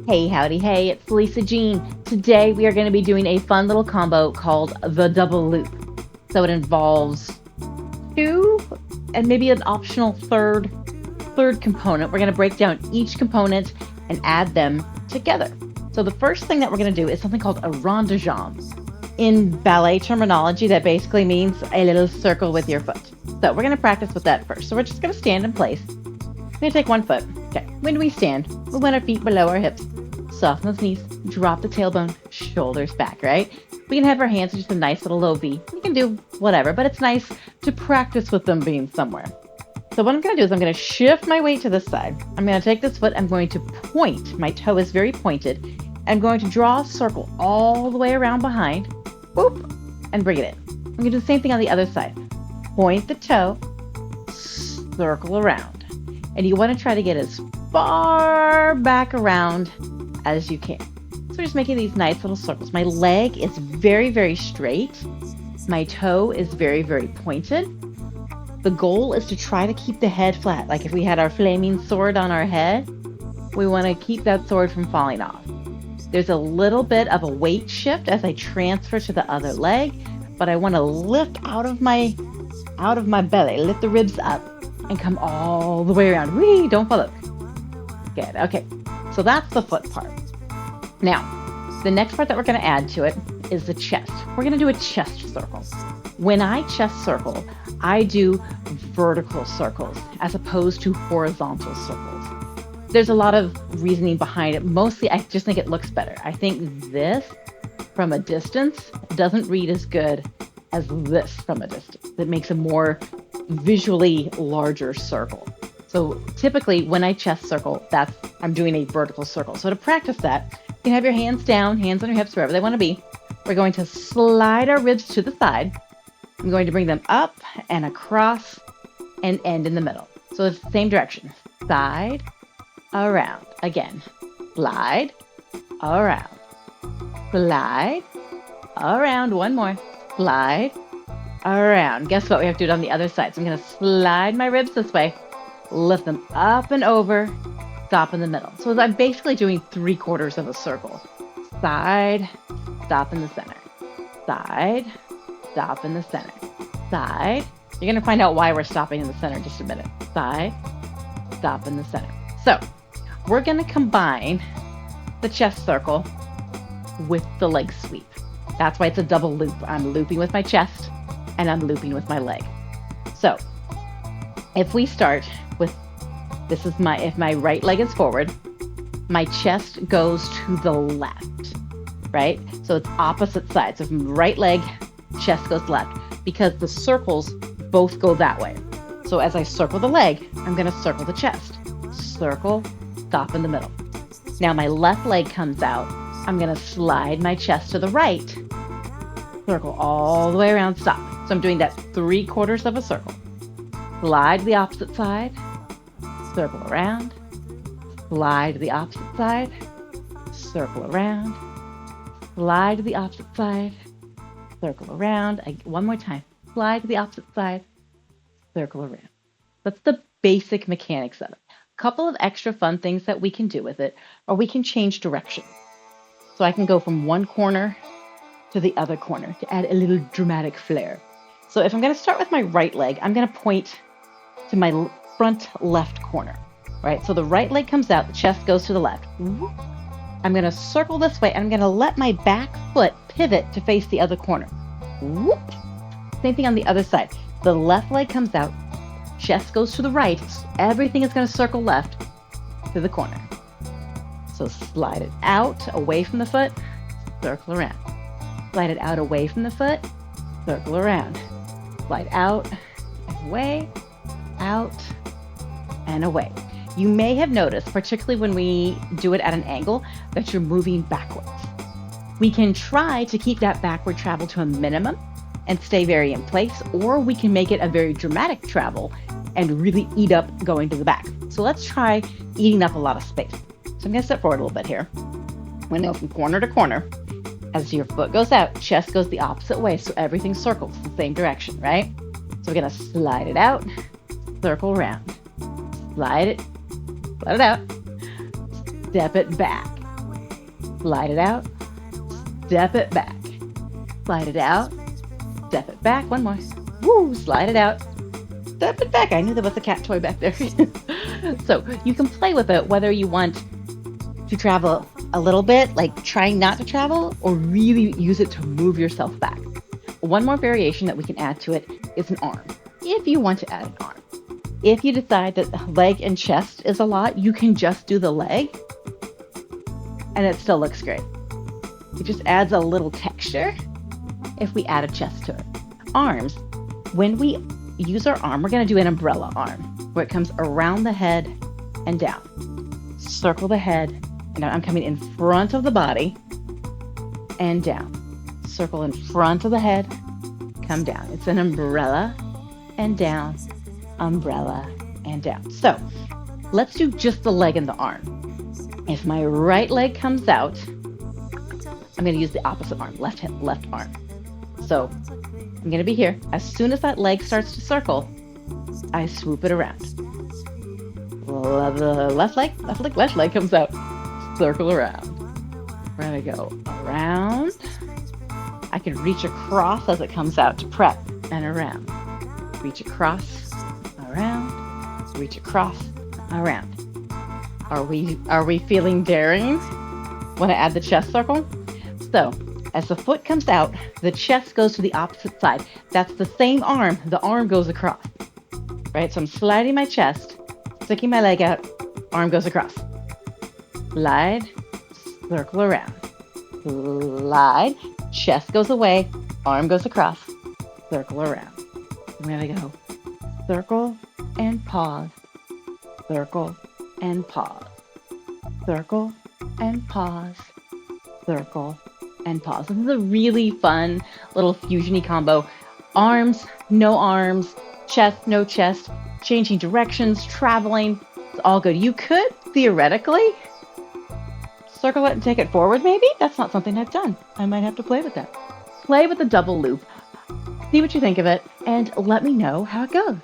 Hey, howdy, hey, it's Lisa Jean. Today we are going to be doing a fun little combo called the double loop. So it involves two and maybe an optional third component. We're going to break down each component and add them together. So the first thing that we're going to do is something called a rond de jambe. In ballet terminology, that basically means a little circle with your foot. So we're going to practice with that first. So we're just going to stand in place. We're going to take one foot. Okay, when we stand, we want our feet below our hips. Soften those knees, drop the tailbone, shoulders back, right? We can have our hands in just a nice little low V. You can do whatever, but it's nice to practice with them being somewhere. So what I'm going to do is I'm going to shift my weight to this side. I'm going to take this foot, I'm going to point. My toe is very pointed. I'm going to draw a circle all the way around behind, boop, and bring it in. I'm going to do the same thing on the other side. Point the toe, circle around. And you want to try to get as far back around as you can. So we're just making these nice little circles. My leg is very, very straight. My toe is very, very pointed. The goal is to try to keep the head flat. Like if we had our flaming sword on our head, we want to keep that sword from falling off. There's a little bit of a weight shift as I transfer to the other leg, but I want to lift out of my belly, lift the ribs up and come all the way around. Whee, don't fall over. Good. Okay. So that's the foot part. Now, the next part that we're going to add to it is the chest. We're going to do a chest circle. When I chest circle, I do vertical circles as opposed to horizontal circles. There's a lot of reasoning behind it. Mostly, I just think it looks better. I think this from a distance doesn't read as good as this from a distance. It makes a more visually larger circle. So typically when I chest circle, I'm doing a vertical circle. So to practice that, you can have your hands down, hands on your hips, wherever they want to be. We're going to slide our ribs to the side. I'm going to bring them up and across and end in the middle. So it's the same direction. Side, around. Again, slide, around. Slide, around. One more. Slide, around. Guess what? We have to do it on the other side. So I'm going to slide my ribs this way. Lift them up and over, stop in the middle. So I'm basically doing 3/4 of a circle. Side, stop in the center. Side, stop in the center. Side. You're going to find out why we're stopping in the center in just a minute. Side, stop in the center. So we're going to combine the chest circle with the leg sweep. That's why it's a double loop. I'm looping with my chest and I'm looping with my leg. So if we start with, if my right leg is forward, my chest goes to the left, right? So it's opposite sides. So from right leg, chest goes left because the circles both go that way. So as I circle the leg, I'm going to circle the chest. Circle, stop in the middle. Now my left leg comes out. I'm going to slide my chest to the right, circle all the way around, stop. So I'm doing that 3/4 of a circle. Slide to the opposite side, circle around, slide to the opposite side, circle around, slide to the opposite side, circle around. One more time. Slide to the opposite side, circle around. That's the basic mechanics of it. A couple of extra fun things that we can do with it, or we can change direction. So I can go from one corner to the other corner to add a little dramatic flair. So if I'm going to start with my right leg, I'm going to point to my front left corner, right? So the right leg comes out, the chest goes to the left. I'm going to circle this way and I'm going to let my back foot pivot to face the other corner. Whoop. Same thing on the other side. The left leg comes out, chest goes to the right. Everything is going to circle left to the corner. So slide it out away from the foot, circle around. Slide it out away from the foot, circle around. Slide out and away, out and away. You may have noticed, particularly when we do it at an angle, that you're moving backwards. We can try to keep that backward travel to a minimum and stay very in place, or we can make it a very dramatic travel and really eat up going to the back. So let's try eating up a lot of space. So I'm going to step forward a little bit here. I'm going to go from corner to corner. As your foot goes out, chest goes the opposite way, so everything circles the same direction, right? So we're going to slide it out, circle around. Slide it out, step it back, slide it out, step it back, slide it out, step it back, one more, woo, slide it out, step it back. I knew there was a cat toy back there. So you can play with it whether you want to travel a little bit, like trying not to travel, or really use it to move yourself back. One more variation that we can add to it is an arm, if you want to add an arm. If you decide that leg and chest is a lot, you can just do the leg and it still looks great. It just adds a little texture if we add a chest to it. Arms, when we use our arm, we're going to do an umbrella arm where it comes around the head and down. Circle the head, and I'm coming in front of the body and down. Circle in front of the head, come down. It's an umbrella and down, umbrella and down. So let's do just the leg and the arm. If my right leg comes out, I'm going to use the opposite arm, left arm. So I'm going to be here. As soon as that leg starts to circle, I swoop it around. The left leg comes out, circle around. We're going to go around. I can reach across as it comes out to prep and around. Reach across, around, reach across, around. Are we feeling daring when I add the chest circle? So as the foot comes out, the chest goes to the opposite side. That's the same arm. The arm goes across, right? So I'm sliding my chest, sticking my leg out, arm goes across. Slide, circle around. Slide, chest goes away, arm goes across, circle around. I'm going to go circle and pause, circle and pause, circle and pause, circle and pause. This is a really fun little fusiony combo. Arms, no arms, chest, no chest, changing directions, traveling. It's all good. You could theoretically circle it and take it forward, maybe? That's not something I've done. I might have to play with that. Play with the double loop. See what you think of it, and let me know how it goes.